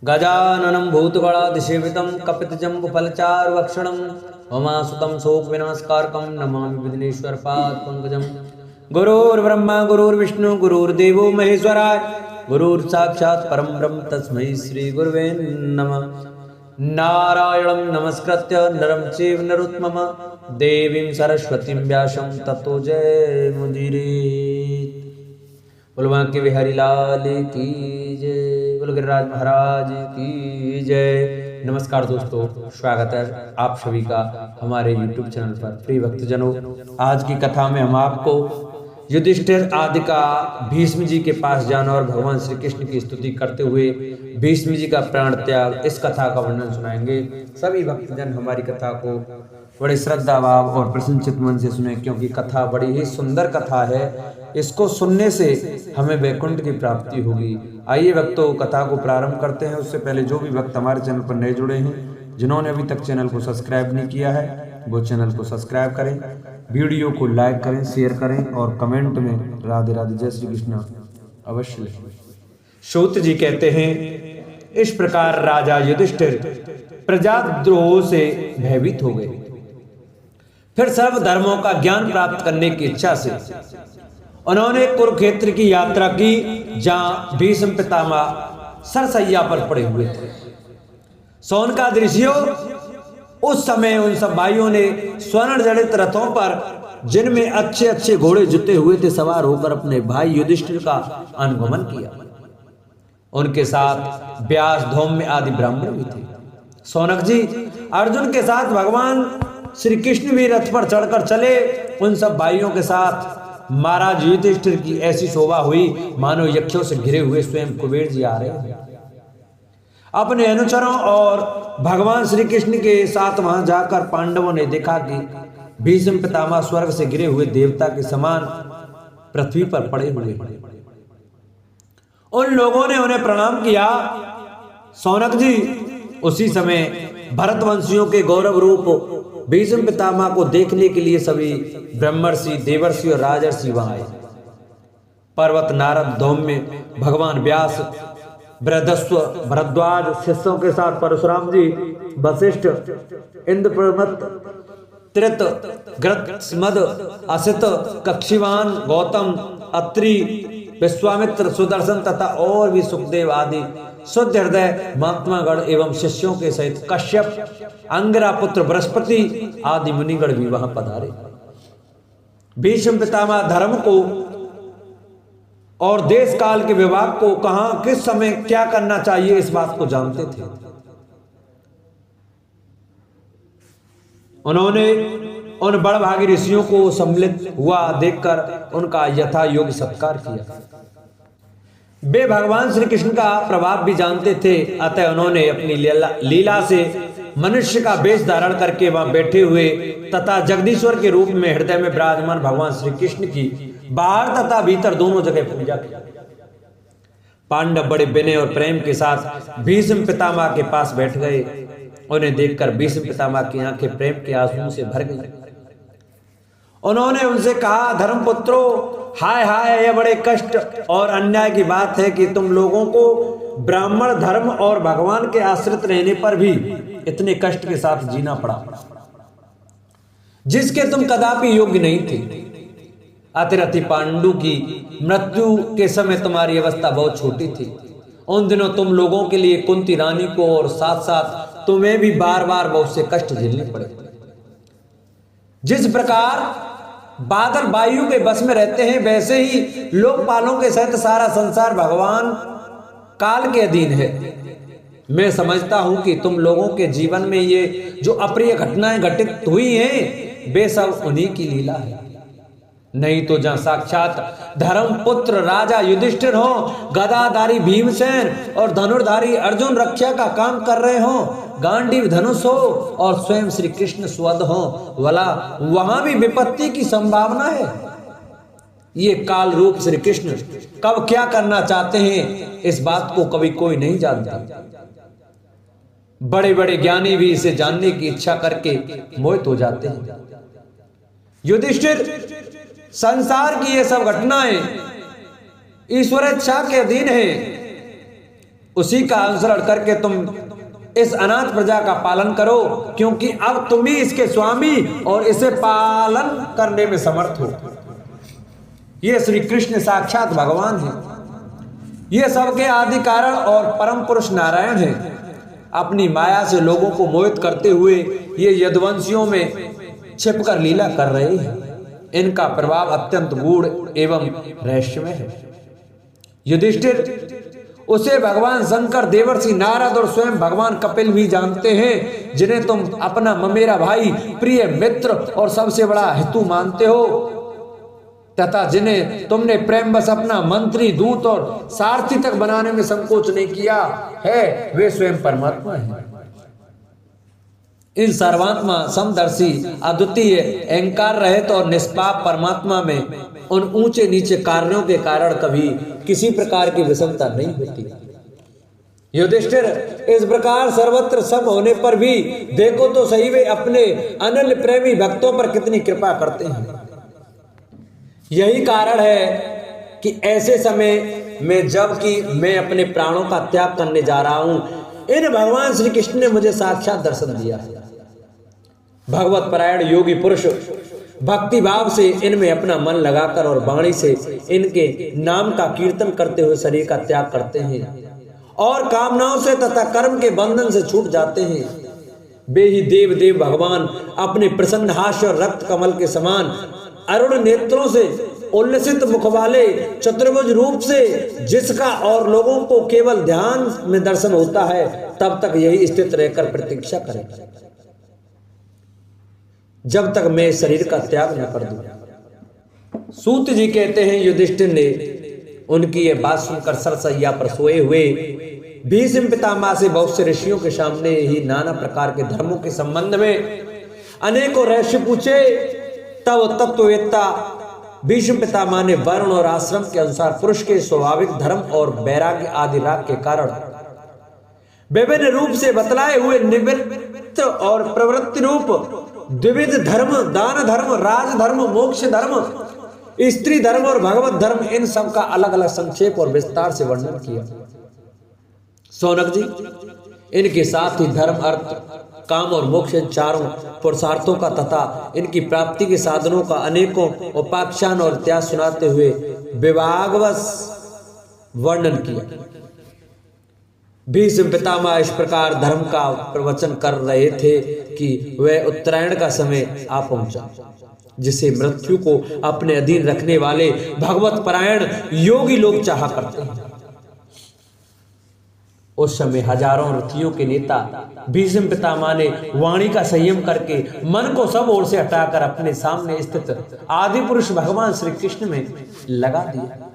गजाननं भूतगणाधिसेवितं कपितजम्बुफलचारुभक्षणं उमासुतं शोकविनाशकारकं नमामि विघ्नेश्वरपादपङ्कजं। गुरुर्ब्रह्मा गुरुर्विष्णु गुरुर्देवो महेश्वराय गुरुर्साक्षात् परं ब्रह्म तस्मै श्रीगुरुवे नमः। नारायणं नमस्कृत्य नरं चैव नरोत्तमं देवीं सरस्वतीं व्यासं ततो जयमुदीरयेत्। बोलो बांके बिहारी लाल की जय, बोलो गिरिराज महाराज की जय। नमस्कार दोस्तों, स्वागत है आप सभी का हमारे YouTube चैनल पर। प्रिय भक्तजनों, आज की कथा में हम आपको युधिष्ठिर आदि का भीष्म जी के पास जाना और भगवान श्री कृष्ण की स्तुति करते हुए भीष्म जी का प्राण त्याग, इस कथा का वर्णन सुनाएंगे। सभी भक्तजन हमारी कथा को बड़े श्रद्धा भाव और प्रसन्नचित मन से सुने, क्योंकि कथा बड़ी ही सुंदर कथा है। इसको सुनने से हमें वैकुंठ की प्राप्ति होगी। आइए भक्तों, कथा को प्रारंभ करते हैं। उससे पहले जो भी भक्त हमारे चैनल पर नए जुड़े हैं, जिन्होंने अभी तक चैनल को सब्सक्राइब नहीं किया है, वो चैनल को सब्सक्राइब करें, वीडियो को लाइक करें, शेयर करें और कमेंट में राधे राधे जय श्री कृष्ण अवश्य लिखें। सूत जी कहते हैं, इस प्रकार राजा युधिष्ठिर प्रजाद्रोह से भयभीत हो गए। फिर सर्व धर्मों का ज्ञान प्राप्त करने की इच्छा से उन्होंने कुरुक्षेत्र की यात्रा की, जहां भीष्म पितामह सरसैया पर पड़े हुए थे। सोनकादि ऋषियों उस समय उन सब भाइयों ने स्वर्ण जड़ित रथों पर, जिनमें अच्छे अच्छे घोड़े जुते हुए थे, सवार होकर अपने भाई युधिष्ठिर का अनुगमन किया। उनके साथ व्यास, धौम्य आदि ब्राह्मण भी थे। सौनक जी अर्जुन के साथ भगवान श्री कृष्ण भी रथ पर चढ़कर चले। उन सब भाइयों के साथ महाराज युधिष्ठिर की ऐसी शोभा हुई मानो यक्षों से घिरे हुए स्वयं कुबेर जी आ रहे हैं। अपने अनुचरों और भगवान श्री कृष्ण के साथ वहां जाकर पांडवों ने देखा कि भीष्म पितामह स्वर्ग से गिरे हुए देवता के समान पृथ्वी पर पड़े हुए हैं। उन लोगों ने उन्हें प्रणाम किया। सौनक जी उसी समय भरतवंशियों के गौरव रूप भीष्म पितामह को देखने के लिए सभी ब्रह्मर्षि, देवर्षि और राजर्षि वहां आए। पर्वत, नारद, धौम्य, भगवान व्यास, बृहदस्व, भरद्वाज शिष्यों के साथ परशुराम जी, वशिष्ठ, इंद्रप्रमथ, त्रित, गृत्समद, असित, कक्षिवान, गौतम, अत्रि, विश्वामित्र, सुदर्शन तथा और भी सुखदेव आदि शुद्ध हृदय महात्मागण एवं शिष्यों के सहित कश्यप, अंगिरा पुत्र बृहस्पति आदि मुनिगण भी वहां पधारे। भीष्म पितामह धर्म को और देश काल के विभाग को, कहां किस समय क्या करना चाहिए, इस बात को जानते थे। उन्होंने उन बड़भागी ऋषियों को सम्मिलित हुआ देखकर उनका यथा योग्य सत्कार किया। वे भगवान श्री कृष्ण का प्रभाव भी जानते थे, अतः उन्होंने अपनी लीला से मनुष्य का वेश धारण करके वहां बैठे हुए तथा जगदीश्वर के रूप में हृदय में विराजमान भगवान श्री कृष्ण की बाहर तथा भीतर दोनों जगह पूजा की। पांडव बड़े विनय और प्रेम के साथ भीष्म पितामह के पास बैठ गए। उन्हें देखकर भीष्म पितामह की आंखें प्रेम के आंसुओं से भर गई। उन्होंने उनसे कहा, धर्मपुत्रों, हाय हाय, यह बड़े कष्ट और अन्याय की बात है कि तुम लोगों को ब्राह्मण धर्म और भगवान के आश्रित रहने पर भी इतने कष्ट के साथ जीना पड़ा, जिसके तुम कदापि योग्य नहीं थे। अतिरथि पांडु की मृत्यु के समय तुम्हारी अवस्था बहुत छोटी थी। उन दिनों तुम लोगों के लिए कुंती रानी को और साथ साथ तुम्हें भी बार बार बहुत से कष्ट झेलने पड़े। जिस प्रकार बादल वायु के बस में रहते हैं, वैसे ही लोकपालों के सहित सारा संसार भगवान काल के अधीन है। मैं समझता हूं कि तुम लोगों के जीवन में ये जो अप्रिय घटनाएं घटित हुई हैं, वे सब उन्हीं की लीला है। नहीं तो जहां साक्षात धर्मपुत्र राजा युधिष्ठिर हो, गदाधारी भीमसेन और धनुर्धारी अर्जुन रक्षा का काम कर रहे हो, गांडीव धनुष हो और स्वयं श्री कृष्ण स्वद हो, वाला वहां भी विपत्ति की संभावना है। ये काल रूप श्री कृष्ण कब क्या करना चाहते हैं, इस बात को कभी कोई नहीं जानता। बड़े बड़े ज्ञानी भी इसे जानने की इच्छा करके मोहित हो जाते हैं। युधिष्ठिर, संसार की ये सब घटनाएं ईश्वर इच्छा के अधीन है। उसी का अनुसरण करके तुम इस अनाथ प्रजा का पालन करो, क्योंकि अब तुम ही इसके स्वामी और इसे पालन करने में समर्थ हो। ये श्री कृष्ण साक्षात भगवान है, ये सबके आदि कारण और परम पुरुष नारायण है। अपनी माया से लोगों को मोहित करते हुए ये यदुवंशियों में छिपकर लीला कर रहे हैं। इनका प्रभाव अत्यंत गूढ़ एवं रहस्यमय है। युधिष्ठिर, उसे भगवान शंकर, देवर्षि नारद और स्वयं भगवान कपिल भी जानते हैं, जिन्हें तुम अपना ममेरा भाई, प्रिय मित्र और सबसे बड़ा हितु मानते हो, तथा जिन्हें तुमने प्रेमवश अपना मंत्री, दूत और सारथी तक बनाने में संकोच नहीं किया है, वे स्वयं परमात्मा हैं। इन सर्वात्मा, समदर्शी, अद्वितीय, अहंकार रहित और निष्पाप परमात्मा में उन ऊंचे नीचे कार्यों के कारण कभी किसी प्रकार की विषमता नहीं होती। युधिष्ठिर, इस प्रकार सर्वत्र सब होने पर भी देखो तो सही, वे अपने अनन्य प्रेमी भक्तों पर कितनी कृपा करते हैं। यही कारण है कि ऐसे समय में, जबकि मैं अपने प्राणों का त्याग करने जा रहा हूं, इन भगवान श्री कृष्ण ने मुझे साक्षात दर्शन दिया है। भगवत परायण योगी पुरुष भक्ति भाव से इनमें अपना मन लगाकर और वाणी से इनके नाम का कीर्तन करते हुए शरीर का त्याग करते हैं और कामनाओं से तथा कर्म के बंधन से छूट जाते हैं। वे ही देव देव भगवान अपने प्रसन्न हास्य और रक्त कमल के समान अरुण नेत्रों से, उल्लसित मुख वाले चतुर्भुज रूप से, जिसका और लोगों को केवल ध्यान में दर्शन होता है, तब तक यही स्थित रहकर प्रतीक्षा करें, जब तक मैं शरीर का त्याग न कर दूं। सूत जी कहते हैं, युधिष्ठिर ने उनकी यह बात सुनकर सरसैया पर सोए हुए भीष्म पितामह से बहुत से ऋषियों के सामने ही नाना प्रकार के धर्मों के संबंध में अनेकों रहस्य पूछे। तब तत्ववेत्ता भीष्म पितामह ने वर्ण और आश्रम के अनुसार पुरुष के स्वाभाविक धर्म और वैराग्य आदि राग के कारण विभिन्न रूप से बतलाए हुए निवृत्त और प्रवृत्ति रूप द्विविध धर्म, दान धर्म, राज धर्म, मोक्ष धर्म, स्त्री धर्म और भगवत धर्म, इन सब का अलग अलग संक्षेप और विस्तार से वर्णन किया। सौनक जी, इनके साथ ही धर्म, अर्थ, काम और मोक्ष, इन चारों पुरुषार्थों का तथा इनकी प्राप्ति के साधनों का अनेकों उपाख्यान और इतिहास सुनाते हुए विभागवश वर्णन किया। भीष्म पितामह इस प्रकार धर्म का प्रवचन कर रहे थे कि वह उत्तरायण का समय आ पहुंचा, जिसे मृत्यु को अपने अधीन रखने वाले भगवत परायण योगी लोग चाहा करते हैं। उस समय हजारों रथियों के नेता भीष्म पितामह ने वाणी का संयम करके मन को सब ओर से हटाकर अपने सामने स्थित आदि पुरुष भगवान श्री कृष्ण में लगा दिया।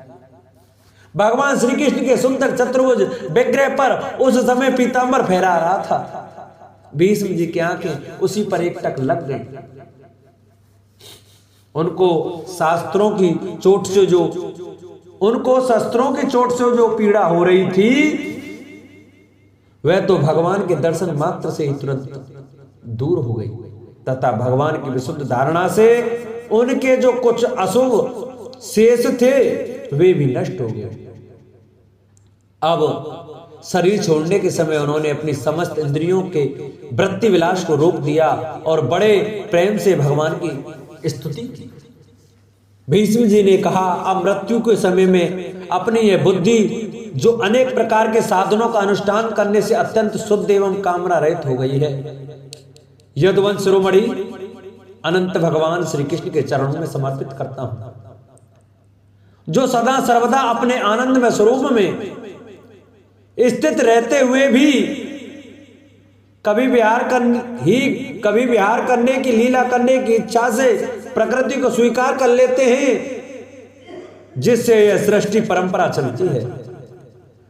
भगवान श्री कृष्ण के सुंदर चतुर्भुज विग्रह पर उस समय पीतांबर फहरा रहा था। भीष्म जी की आंखें उसी पर एकटक लग गई। उनको शस्त्रों की चोट से जो पीड़ा हो रही थी, वह तो भगवान के दर्शन मात्र से ही तुरंत दूर हो गई तथा भगवान की विशुद्ध धारणा से उनके जो कुछ अशुभ शेष थे वे भी नष्ट हो गए। अब शरीर छोड़ने के समय उन्होंने अपनी समस्त इंद्रियों के वृत्ति विलास को रोक दिया और बड़े प्रेम से भगवान की स्तुति की। भीष्म जी ने कहा, अब मृत्यु के समय में अपनी यह बुद्धि जो अनेक प्रकार के साधनों का अनुष्ठान करने से अत्यंत शुद्ध एवं कामना रहित हो गई है, यदुवंश शिरोमणि अनंत भगवान श्री कृष्ण के चरणों में समर्पित करता हूं, जो सदा सर्वदा अपने आनंद में स्वरूप में स्थित रहते हुए भी कभी विहार करने की लीला करने की इच्छा से प्रकृति को स्वीकार कर लेते हैं, जिससे यह सृष्टि परंपरा चलती है।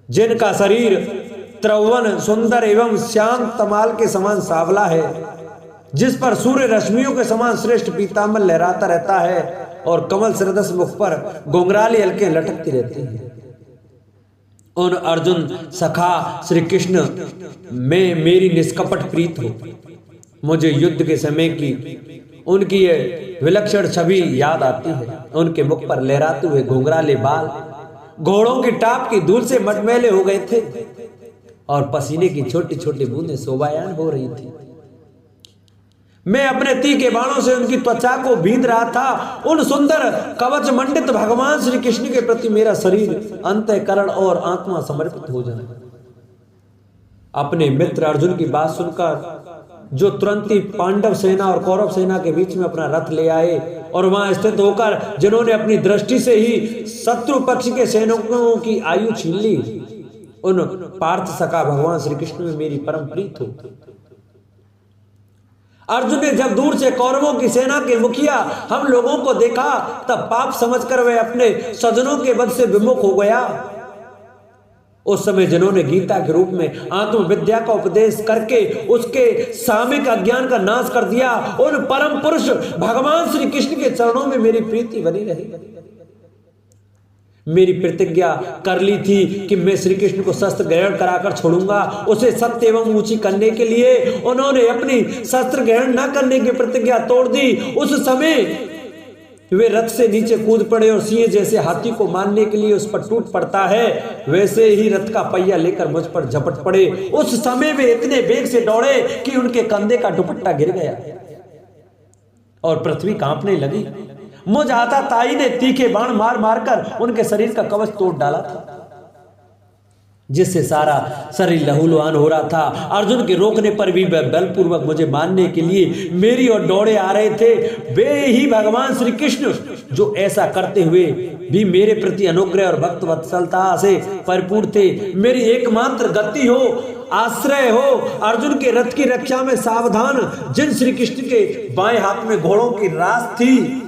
जिनका शरीर त्रिभुवन सुंदर एवं श्याम तमाल के समान सावला है, जिस पर सूर्य रश्मियों के समान श्रेष्ठ पीतांबर लहराता रहता है और कमल सदृश मुख पर घुंघराली हल्के लटकती रहती है, उन अर्जुन सखा श्री कृष्ण में मेरी निष्कपट प्रीत हो। मुझे युद्ध के समय की उनकी ये विलक्षण छवि याद आती है। उनके मुख पर लहराते हुए घुंघराले बाल घोड़ों की टाप की धूल से मटमैले हो गए थे। और पसीने की छोटी छोटी बूंदें शोभायान हो रही थी। मैं अपने तीखे बाणों से उनकी त्वचा को बींध रहा था। उन सुंदर कवच मंडित भगवान श्री कृष्ण के प्रति मेरा शरीर, अंतःकरण और आत्मा समर्पित हो जाए। अपने मित्र अर्जुन की बात सुनकर जो तुरंत ही पांडव सेना और कौरव सेना के बीच में अपना रथ ले आए और वहां स्थित होकर जिन्होंने अपनी दृष्टि से ही शत्रु पक्ष के सैनिकों की आयु छीन ली, उन पार्थ सखा भगवान श्री कृष्ण में मेरी परम प्रीत हो। अर्जुन ने जब दूर से कौरवों की सेना के मुखिया हम लोगों को देखा, तब पाप समझकर वह अपने स्वजनों के वध से विमुख हो गया। उस समय जिन्होंने गीता के रूप में आत्मविद्या का उपदेश करके उसके सामिक अज्ञान का नाश कर दिया, उन परम पुरुष भगवान श्री कृष्ण के चरणों में मेरी प्रीति बनी रही। मेरी प्रतिज्ञा कर ली थी कि मैं श्री कृष्ण को शस्त्र ग्रहण कराकर छोड़ूंगा। उसे सत्य एवं ऊंची करने के लिए उन्होंने अपनी शस्त्र ग्रहण न करने की प्रतिज्ञा तोड़ दी। उस समय वे रथ से नीचे कूद पड़े और सिंह जैसे हाथी को मारने के लिए उस पर टूट पड़ता है, वैसे ही रथ का पहिया लेकर मुझ पर झपट पड़े। उस समय वे इतने वेग से दौड़े कि उनके कंधे का दुपट्टा गिर गया और पृथ्वी कांपने लगी। मुझ आताताई ने तीखे बाण मार मारकर उनके शरीर का कवच तोड़ डाला था, जिससे सारा शरीर लहूलुहान हो रहा था। अर्जुन के रोकने पर भी वह बलपूर्वक मुझे मारने के लिए मेरी ओर दौड़े आ रहे थे। वे ही भगवान श्री कृष्ण जो ऐसा करते हुए भी मेरे प्रति अनुग्रह और भक्त वत्सलता से परिपूर्ण थे, मेरी एकमात्र गति हो, आश्रय हो। अर्जुन के रथ की रक्षा में सावधान जिन श्री कृष्ण के बाएं हाथ में घोड़ों की रास थी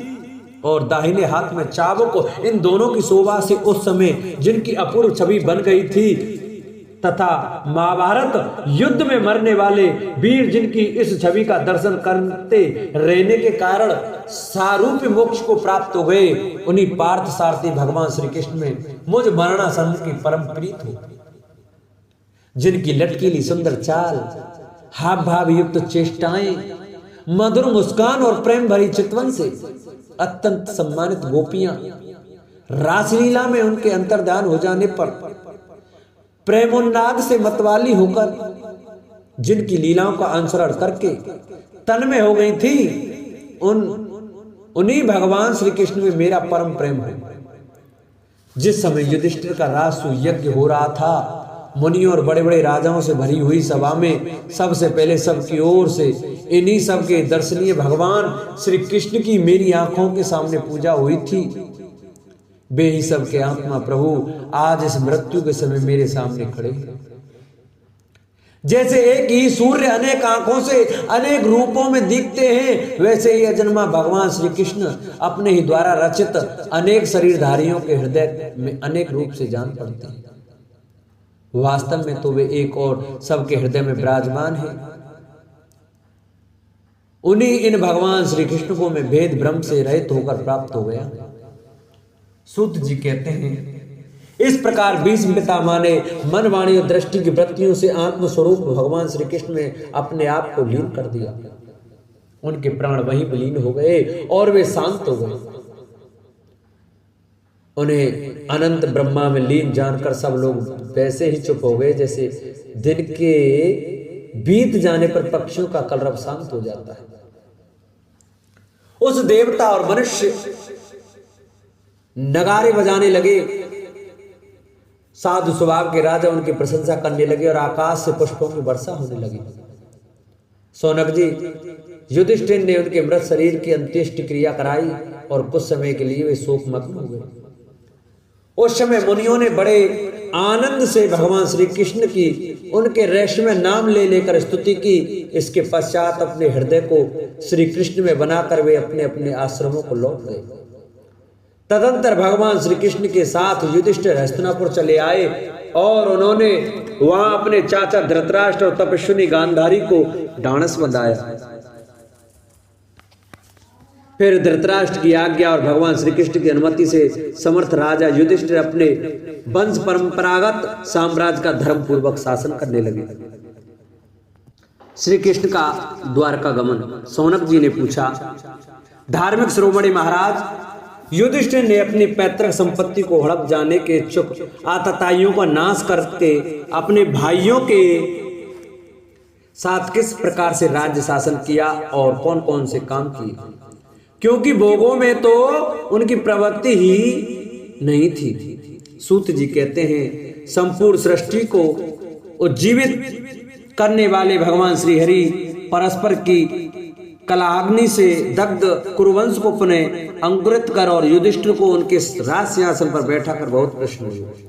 और दाहिने हाथ में चाबुक, इन दोनों की शोभा से उस समय जिनकी अपूर्व छवि बन गई थी, तथा महाभारत युद्ध में मरने वाले वीर जिनकी इस छवि का दर्शन करते रहने के कारण सारूप्य मोक्ष को प्राप्त हो गए, उन्हीं पार्थ सारथी भगवान श्री कृष्ण में मुझ मरणासन की परम प्रीत हो। जिनकी लटकीली सुंदर चाल, हाव भाव युक्त चेष्टाएं, मधुर मुस्कान और प्रेम भरी चितवन से अत्यंत सम्मानित गोपियां रासलीला में उनके अंतर्धान हो जाने पर प्रेमोन्नाद से मतवाली होकर जिनकी लीलाओं का अनुसरण करके तन्मय हो गई थी, उन्हीं भगवान श्री कृष्ण में मेरा परम प्रेम है। जिस समय युधिष्ठिर का राजसूय यज्ञ हो रहा था, मुनियों और बड़े बड़े राजाओं से भरी हुई सभा में सबसे पहले सबकी ओर से इन्हीं सब के दर्शनीय भगवान श्री कृष्ण की मेरी आंखों के सामने पूजा हुई थी। वे ही सब के आत्मा प्रभु आज इस मृत्यु के समय मेरे सामने खड़े हैं। जैसे एक ही सूर्य अनेक आंखों से अनेक रूपों में दिखते हैं, वैसे ही अजन्मा भगवान श्री कृष्ण अपने ही द्वारा रचित अनेक शरीरधारियों के हृदय में अनेक रूप से जान पड़ते हैं। वास्तव में तो वे एक और सबके हृदय में विराजमान है। उन्हीं इन भगवान श्री कृष्ण को मैं भेद भ्रम से रहित होकर प्राप्त हो गया। सूत जी कहते हैं, इस प्रकार भीष्म पितामह ने मन वाणी और दृष्टि की वृत्तियों से आत्मस्वरूप भगवान श्री कृष्ण में अपने आप को लीन कर दिया। उनके प्राण वहीं विलीन हो गए और वे शांत हो गए। उन्हें अनंत ब्रह्मा में लीन जानकर सब लोग वैसे ही चुप हो गए जैसे दिन के बीत जाने पर पक्षियों का कलरव शांत हो जाता है। उस देवता और मनुष्य नगारे बजाने लगे। साधु स्वभाव के राजा उनकी प्रशंसा करने लगे और आकाश से पुष्पों की वर्षा होने लगी। सौनक जी, युधिष्ठिर ने उनके मृत शरीर की अंत्येष्टि क्रिया कराई और कुछ समय के लिए वे शोकमग्न हो गए। उस समय मुनियों ने बड़े आनंद से भगवान श्री कृष्ण की उनके रेशम नाम ले लेकर स्तुति की। इसके पश्चात अपने हृदय को श्री कृष्ण में बनाकर वे अपने अपने आश्रमों को लौट गए। तदंतर भगवान श्री कृष्ण के साथ युधिष्ठिर हस्तिनापुर चले आए और उन्होंने वहां अपने चाचा धृतराष्ट्र और तपस्विनी गांधारी को ढांढस बंधाया। फिर धृतराष्ट्र की आज्ञा और भगवान श्री कृष्ण की अनुमति से समर्थ राजा युधिष्ठिर अपने वंश परंपरागत साम्राज्य का धर्म पूर्वक शासन करने लगे। श्री कृष्ण का द्वारका गमन। सौनक जी ने पूछा, धार्मिक शिरोमणि महाराज, युधिष्ठिर ने अपनी पैतृक संपत्ति को हड़प जाने के इच्छुक आतताइयों का नाश करके अपने भाइयों के साथ किस प्रकार से राज्य शासन किया और कौन कौन से काम किए, क्योंकि भोगों में तो उनकी प्रवृत्ति ही नहीं थी। सूत जी कहते हैं, संपूर्ण सृष्टि को उज्जीवित करने वाले भगवान श्री हरि परस्पर की कलाग्नि से दग्ध कुरुवंश को पुनः अंकुरित कर और युधिष्ठिर को उनके राज सिंहासन पर बैठा कर बहुत प्रश्न हुए।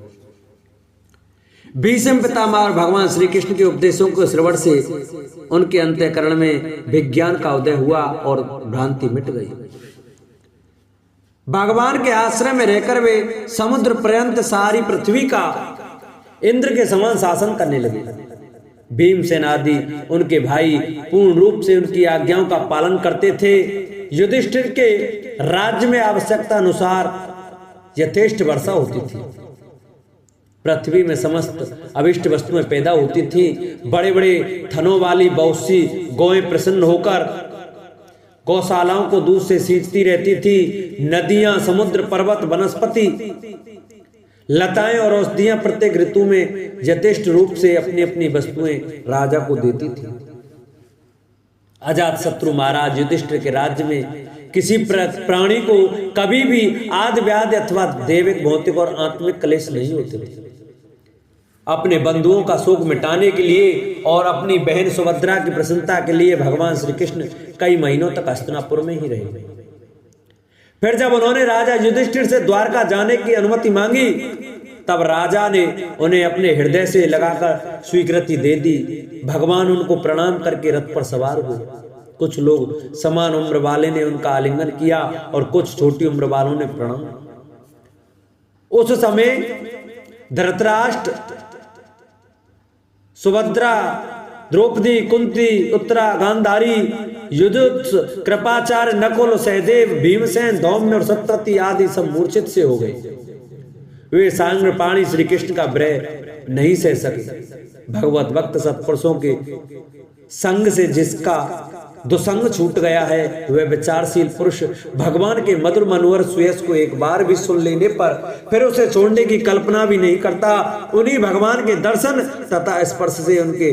भीष्म पितामह और भगवान श्री कृष्ण के उपदेशों के श्रवण से उनके अंतःकरण में विज्ञान का उदय हुआ और भ्रांति मिट गई। भगवान के आश्रय में रहकर वे समुद्र पर्यंत सारी पृथ्वी का इंद्र के समान शासन करने लगे। भीमसेन आदि उनके भाई पूर्ण रूप से उनकी आज्ञाओं का पालन करते थे। युधिष्ठिर के राज्य में आवश्यकता अनुसार यथेष्ट वर्षा होती थी। पृथ्वी में समस्त अभिष्ट वस्तुएं पैदा होती थी। बड़े बड़े थनों वाली बहुत सी गौएं प्रसन्न होकर गौशालाओं को दूध से सींचती रहती थी। नदियां, समुद्र, पर्वत, वनस्पति, लताएं और औषधियां प्रत्येक ऋतु में यथेष्ट रूप से अपनी अपनी वस्तुएं राजा को देती थी। अजात शत्रु महाराज युधिष्ठिर के राज्य में किसी प्राणी को कभी भी आदि व्याधि अथवा दैविक, भौतिक और आत्मिक क्लेश नहीं होते थे। अपने बंधुओं का शोक मिटाने के लिए और अपनी बहन सुभद्रा की प्रसन्नता के लिए भगवान श्री कृष्ण कई महीनों तक हस्तिनापुर में ही रहे। फिर जब उन्होंने राजा युधिष्ठिर से द्वारका जाने की अनुमति मांगी, तब राजा ने उन्हें अपने हृदय से लगाकर स्वीकृति दे दी। भगवान उनको प्रणाम करके रथ पर सवार हुए। कुछ लोग समान उम्र वाले ने उनका आलिंगन किया और कुछ छोटी उम्र वालों ने प्रणाम। उस समय धृतराष्ट्र, सुभद्रा, द्रौपदी, कुंती, उत्तरा, गांधारी, युधिष्ठिर, कृपाचार्य, नकुल, सहदेव, भीमसेन, धौम्य और सत्यवती आदि सब मूर्छित से हो गए। वे सांग्रपाणी श्री कृष्ण का विरह नहीं सह सके। भगवत भक्त सत्पुरुषों के संग से जिसका दुसंग छूट गया है, वह विचारशील पुरुष भगवान के मधुर मनोहर सुयस को एक बार भी सुन लेने पर फिर उसे छोड़ने की कल्पना भी नहीं करता। उन्हीं भगवान के दर्शन तथा स्पर्श से, उनके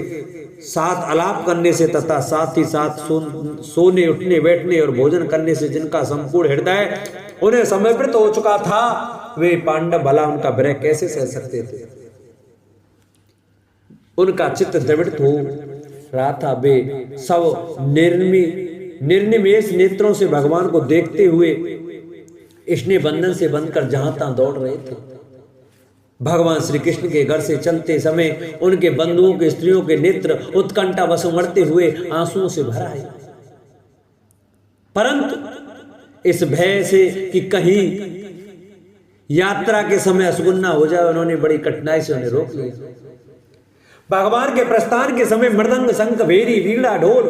साथ आलाप करने से तथा साथ ही साथ सोने, उठने, बैठने और भोजन करने से जिनका संपूर्ण हृदय उन्हें समर्पित हो चुका था, वे पांडव भला उनका विरह कैसे सह सकते थे। उनका चित्त द्रवित हो रहा था। वे सब निर्निमेष नेत्रों से भगवान को देखते हुए स्नेह बंधन से बंधकर जहां तहां दौड़ रहे थे। भगवान श्री कृष्ण के घर से चलते समय उनके बंधुओं के, स्त्रियों के नेत्र उत्कंठा वश उमड़ते हुए आंसुओं से भर आए। परंतु इस भय से कि कहीं यात्रा के समय असुगुन्ना हो जाए, उन्होंने बड़ी कठिनाई से उन्हें रोक लिया। भगवान के प्रस्थान के समय मृदंग, शंख, भेरी, वीणा, ढोल,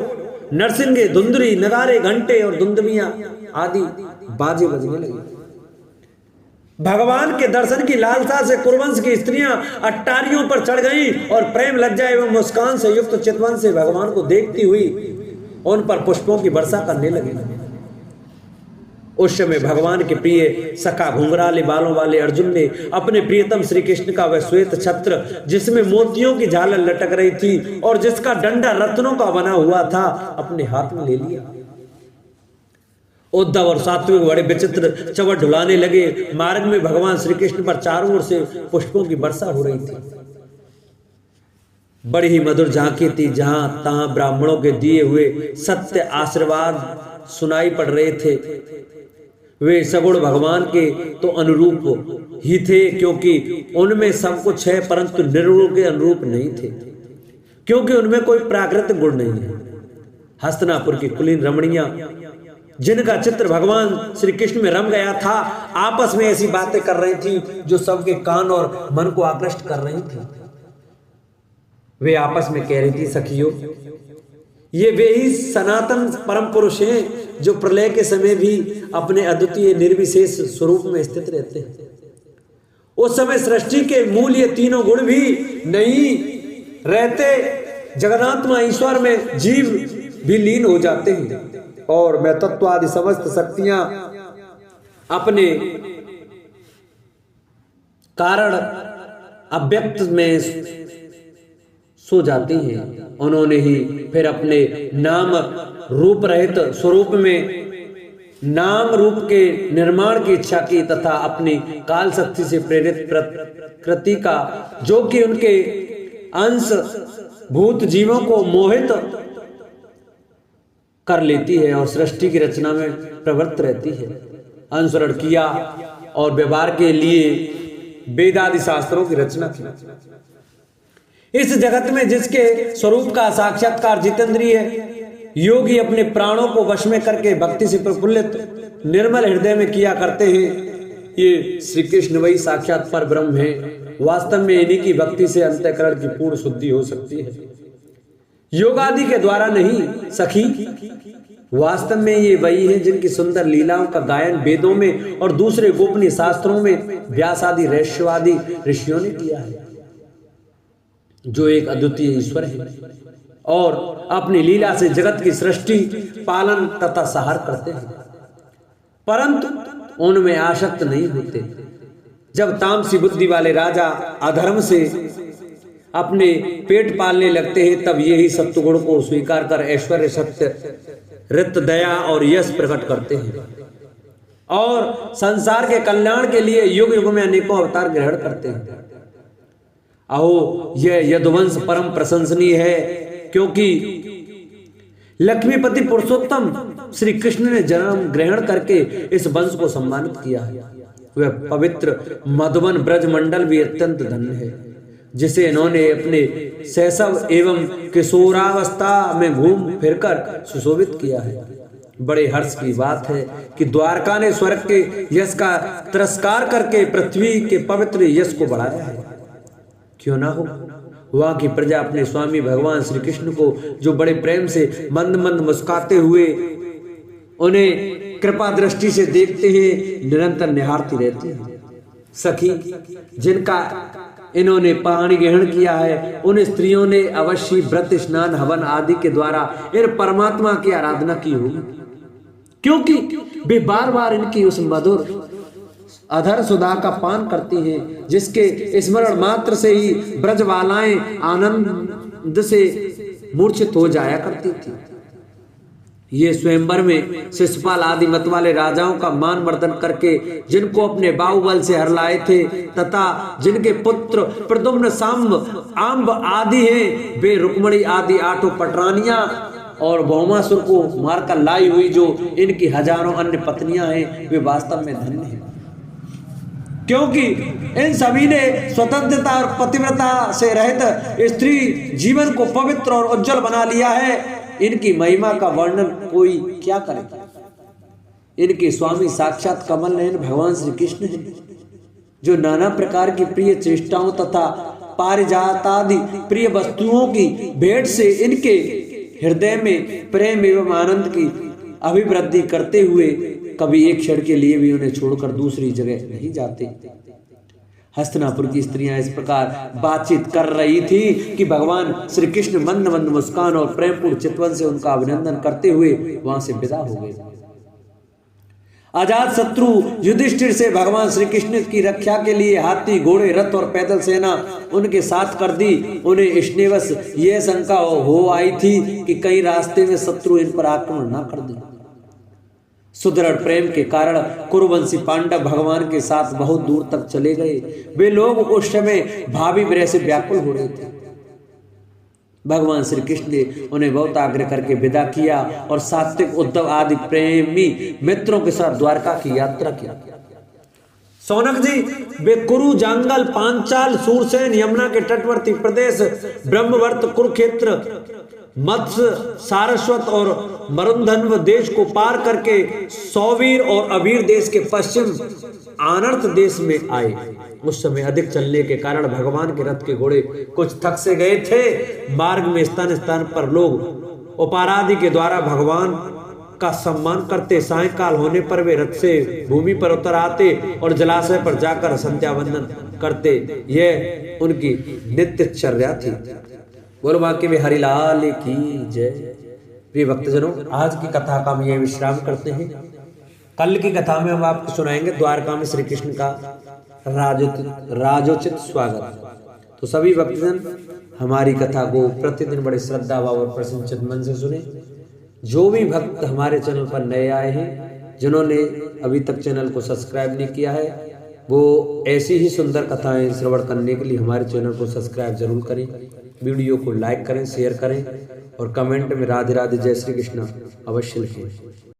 नरसिंगे, धुंधरी, नगारे, घंटे और दुंदुभियां आदि बाजे बजने लगे। भगवान के दर्शन की लालसा से कुरुवंश की स्त्रियां अट्टारियों पर चढ़ गईं और प्रेम, लज्जा एवं मुस्कान से युक्त चितवन से भगवान को देखती हुई उन पर पुष्पों की वर्षा करने लगी। उस समय भगवान के प्रिय सखा घुंघराले बालों वाले अर्जुन ने अपने प्रियतम श्री कृष्ण का वह श्वेत छत्र, जिसमें मोतियों की झालर लटक रही थी और जिसका डंडा रत्नों का बना हुआ था, अपने हाथ में ले लिया। उद्धव और सात्विक बड़े विचित्र चवट ढुलाने लगे। मार्ग में भगवान श्री कृष्ण पर चारों ओर से पुष्पों की वर्षा हो रही थी। बड़ी ही मधुर झांकी थी। जहां तहां ब्राह्मणों के दिए हुए सत्य आशीर्वाद सुनाई पड़ रहे थे। वे सगुण भगवान के तो अनुरूप ही थे, क्योंकि उनमें सब कुछ है, परंतु निर्गुण के अनुरूप नहीं थे, क्योंकि उनमें कोई प्राकृतिक गुण नहीं है। हस्तिनापुर की कुलीन रमणियां, जिनका चित्र भगवान श्री कृष्ण में रम गया था, आपस में ऐसी बातें कर रही थी जो सबके कान और मन को आकृष्ट कर रही थी। वे आपस में कह रही थी, सखियों, ये वे ही सनातन परम पुरुष हैं जो प्रलय के समय भी अपने अद्वितीय निर्विशेष स्वरूप में स्थित रहते हैं। उस समय सृष्टि के मूल ये तीनों गुण भी नहीं रहते। जगन्नाथमा ईश्वर में जीव भी लीन हो जाते हैं और मैं तत्व आदि समस्त शक्तियां अपने कारण अव्यक्त में सो जाती हैं। उन्होंने ही फिर अपने नाम रूप रहित स्वरूप में नाम रूप के निर्माण की इच्छा की तथा अपनी काल शक्ति से प्रेरित प्रकृति का, जो कि उनके अंश भूत जीवों को मोहित कर लेती है और सृष्टि की रचना में प्रवृत्त रहती है, अनुसरण किया और व्यवहार के लिए वेदादि शास्त्रों की रचना की। इस जगत में जिसके स्वरूप का साक्षात्कार जितेंद्रिय योगी अपने प्राणों को वश में करके भक्ति से प्रफुल्लित निर्मल हृदय में किया करते हैं, ये श्री कृष्ण वही साक्षात पर ब्रह्म है। वास्तव में इन्हीं की भक्ति से अंतःकरण की पूर्ण शुद्धि हो सकती है, योग आदि के द्वारा नहीं सखी। वास्तव में ये वही है जिनकी सुंदर लीलाओं का गायन वेदों में और दूसरे गोपनीय शास्त्रों में व्यास आदि रहस्यवादी ऋषियों ने किया है, जो एक अद्वितीय ईश्वर है और अपनी लीला से जगत की सृष्टि पालन तथा सहार करते हैं, परंतु उनमें आसक्त नहीं होते। जब तामसी बुद्धि वाले राजा अधर्म से अपने पेट पालने लगते हैं, तब यही सत्वगुण को स्वीकार कर ऐश्वर्य, सत्य, रित, दया और यश प्रकट करते हैं और संसार के कल्याण के लिए युग युग में अनेकों अवतार ग्रहण करते हैं। अहो, यह यदुवंश परम प्रशंसनीय है, क्योंकि लक्ष्मीपति पुरुषोत्तम श्री कृष्ण ने जन्म ग्रहण करके इस वंश को सम्मानित किया है। वह पवित्र मधुबन ब्रज मंडल भी अत्यंत धन्य है, जिसे इन्होंने अपने शैशव एवं किशोरावस्था में घूम फिरकर सुशोभित किया है। बड़े हर्ष की बात है कि द्वारका ने स्वर्ग के यश का तिरस्कार करके पृथ्वी के पवित्र यश को बढ़ाया है। क्यों ना हो, वहां की प्रजा अपने स्वामी भगवान श्री कृष्ण को, जो बड़े प्रेम से मंद मंद मुस्कुराते हुए उन्हें कृपा दृष्टि से देखते हैं, निरंतर निहारती रहती है। सखी, जिनका इन्होंने पाणी ग्रहण किया है, उन स्त्रियों ने अवश्य व्रत, स्नान, हवन आदि के द्वारा इन परमात्मा की आराधना की होगी, क्योंकि वे बार बार इनकी उस मधुर अधर सुधा का पान करती हैं, जिसके स्मरण मात्र से ही ब्रजवालाएं आनंद से मूर्छित हो जाया करती थी। ये स्वयंवर में शिशुपाल आदि मत वाले राजाओं का मान वर्धन करके जिनको अपने बाहुबल से हर लाए थे तथा जिनके पुत्र प्रद्युम्न, सांब, आम्ब आदि हैं, वे रुक्मणी आदि 8 पटरानियां और भौमासुर को मारकर लाई हुई जो इनकी हजारों अन्य पत्नियां हैं, वे वास्तव में धन्य हैं, क्योंकि इन सभी ने स्वतंत्रता और पतिव्रता से रहित स्त्री जीवन को पवित्र और उज्जवल बना लिया है। इनकी महिमा का वर्णन कोई क्या करे। इनके स्वामी साक्षात कमल नयन भगवान श्री कृष्ण हैं, जो नाना प्रकार की प्रिय चेष्टाओं तथा पारिजातादि प्रिय वस्तुओं की भेंट से इनके हृदय में प्रेम एवं आनंद की अभिवृद्धि करते हुए कभी एक क्षण के लिए भी उन्हें छोड़कर दूसरी जगह नहीं जाते। हस्तिनापुर की स्त्रियां इस प्रकार बातचीत कर रही थी कि भगवान श्री कृष्ण मंद मंद मुस्कान और प्रेमपूर्ण चितवन से उनका अभिनंदन करते हुए वहां से विदा हो गए। अजात शत्रु युधिष्ठिर से भगवान श्री कृष्ण की रक्षा के लिए हाथी, घोड़े, रथ और पैदल सेना उनके साथ कर दी। उन्हें स्नेहवश यह शंका हो आई थी कि कहीं रास्ते में शत्रु इन पर आक्रमण न कर दे। सुदृढ़ प्रेम के कारण कुरुवंशी पांडव भगवान के साथ बहुत दूर तक चले गए। वे लोग उस समय भावी विरह से व्याकुल हो रहे थे। भगवान श्री कृष्ण ने उन्हें बहुत आग्रह करके विदा किया और सात्विक, उद्धव आदि प्रेमी मित्रों के साथ द्वारका की यात्रा की। सौनक जी, वे कुरु, जांगल, पांचाल, सूरसेन, यमुना के तटवर्ती प्रदेश, ब्रह्मवर्त, कुरुक्षेत्र, मत्स्य, सारस्वत और मरुधन्व देश को पार करके सौवीर और अबीर देश के पश्चिम आनर्त देश में आए। उस समय अधिक चलने के कारण भगवान के रथ के घोड़े कुछ थक से गए थे। मार्ग में स्थान स्थान पर लोग उपारादि के द्वारा भगवान का सम्मान करते। सायंकाल होने पर वे रथ से भूमि पर उतर आते और जलाशय पर जाकर संध्या वंदन करते। यह उनकी नित्यचर्या थी। बोलो बाकी में हरिलाल की जय। प्रिय भक्तजनों, आज की कथा का हम यह विश्राम करते हैं। कल की कथा में हम आपको सुनाएंगे द्वारका में श्री कृष्ण का राजोचित स्वागत। तो सभी भक्तजन हमारी कथा को प्रतिदिन बड़े श्रद्धा भाव और प्रसन्नचित मन से सुने। जो भी भक्त हमारे चैनल पर नए आए हैं, जिन्होंने अभी तक चैनल को सब्सक्राइब नहीं किया है, वो ऐसी ही सुंदर कथाएं श्रवण करने के लिए हमारे चैनल को सब्सक्राइब जरूर करें। वीडियो को लाइक करें, शेयर करें और कमेंट में राधे राधे जय श्री कृष्ण अवश्य लिखें।